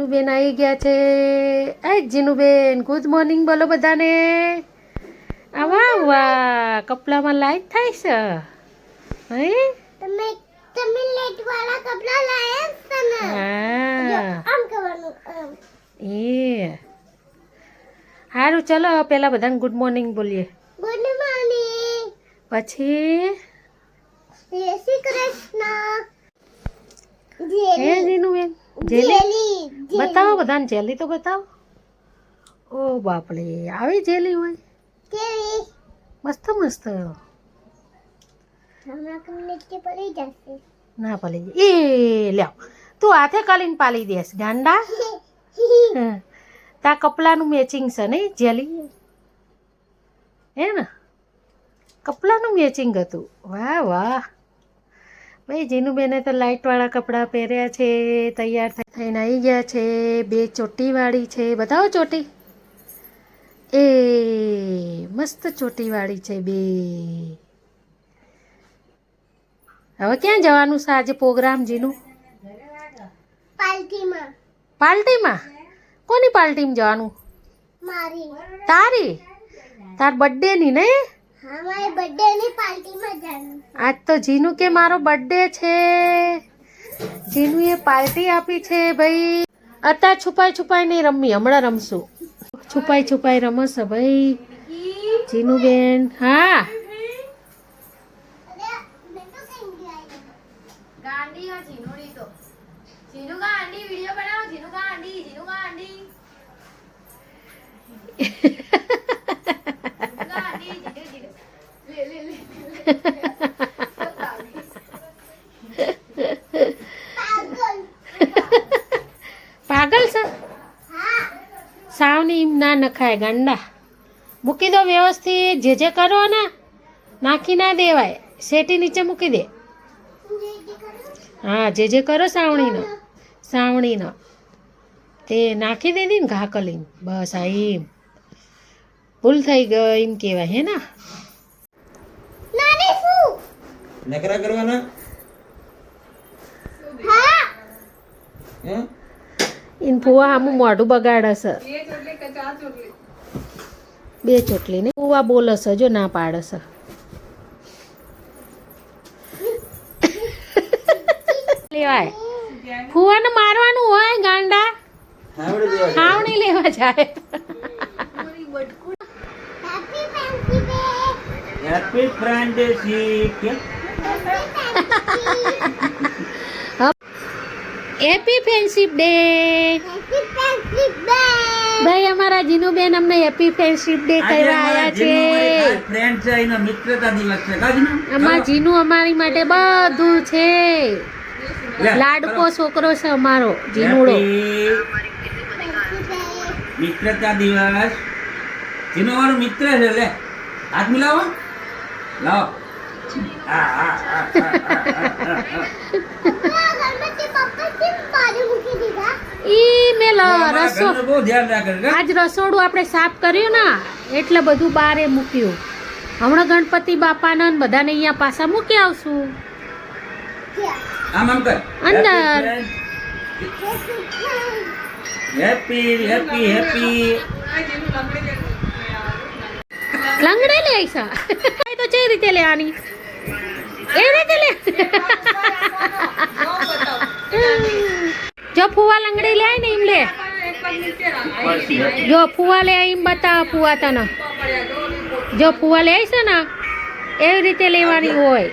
જીનુબેન આવી ગયા છે. જીનુબેન ગુડ મોર્નિંગ બોલો બધાને. વાહ વાહ, કપડામાં લાઈટ થાય છે. હે તમે લેટ વાળા કપડા લાયા છે ને? હા આમ કરવાનું એ સારું, ચલો પેલા બધાને ગુડ મોર્નિંગ બોલીએ. Good morning. પછી જય શ્રી કૃષ્ણ. હે જીનુબેન જેલી બતાવો બધાને, જેલી તો બતાવો. ઓ બાપરે, આવી જેલી હોય? કેવી? મસ્ત મસ્ત. હમણાં નીચે પડી જશે. ના પાલી એ લ્યાવ, તું હાથે કાલીને પાલી દેસ ગાંડા. તા કપડાનું મેચિંગ છે નહીં જેલી? હે ને, કપડાનું મેચિંગ હતું. વાહ વાહ ભાઈ, જીનુબેને તો લાઇટવાળા કપડાં પહેર્યા છે, તૈયાર થઈને આવી ગયા છે. બે ચોટીવાળી છે, બતાવો ચોટી. એ મસ્ત ચોટીવાળી છે બે. હવે ક્યાં જવાનું છે આજે પ્રોગ્રામ જીનું? પાર્ટીમાં. પાર્ટીમાં? કોની પાર્ટીમાં જવાનું? મારી. તારી? તાર બર્થડે ની નહીં? હા, મારી બર્થડે ની પાર્ટીમાં જવાનું. આજ તો જીનુ કે મારો બર્થડે છે. જીનુએ પાર્ટી આપી છે ભાઈ. અત્યારે છુપાઈ છુપાઈ નહીં રમી, હમણાં રમશું. છુપાઈ છુપાઈ રમશે ભાઈ જીનુબેન. હા ગાંડી और जीनूड़ी तो जीनू का आंटी वीडियो बनाओ. जीनू का आंटी जीनू ले ले ले પાગલ છે સાવની એમ ના નખાય ગાંડા. મૂકી દો વ્યવસ્થિત. જે કરો ને નાખી ના દેવાય, શેટી નીચે મૂકી દે. હા, જે કરો સાવણીનો તે નાખી દેધી ને ઘા કલીને. બસ આ એમ ભૂલ થઈ ગઈ એમ કહેવાય. હે ને નાની શું નકરા કરવાના? હા હે? ઇન ફુવા આમ મોઢું બગાડે છે. બે ચોટલી ને ફુવા બોલે છે, જો ના પાડે છે. લેવાય ફુવાને મારવાનું હોય ગાંડા. ખાવણી લેવા જાય. Happy friendship. Happy friendship day. Happy friendship day. ભાઈ અમારા જીનુબેન અમને હેપી ફ્રેન્ડશિપ ડે કહેવા આવ્યા છે. ફ્રેન્ડ છે, એનો મિત્રતા દિવસ છે. કા જીનુ? અમાર જીનુ અમારી માટે બધું છે. લાડકો છોકરો છે અમારો જીનુડો. મિત્રતા દિવસ. જીનુ અમારો મિત્ર છે. લે હાથ મિલાવો. લાવો. ગણપતિ પપ્પા કેમ બાજુ મૂકી દીધા? ઈ મેલો રસો ઘરનું બહુ ધ્યાન રાખે છે. આજ રસોડું આપણે સાફ કર્યું ને એટલે બધું બારે મૂક્યું. હમણાં ગણપતિ બાપાના ને બધાને અહીંયા પાછા મૂકી આવશું આમ કર. અંદર. Happy happy happy. લંગડે લે આઈસા તો જે રીતે લેવાની એ રીતે લે. જો ફુવા લંગડી લે ને એમ લે. જો ફુવા લે એમ બતાવ. ફુવા તને જો ફુવા લે છે ને એવી રીતે લેવાની હોય.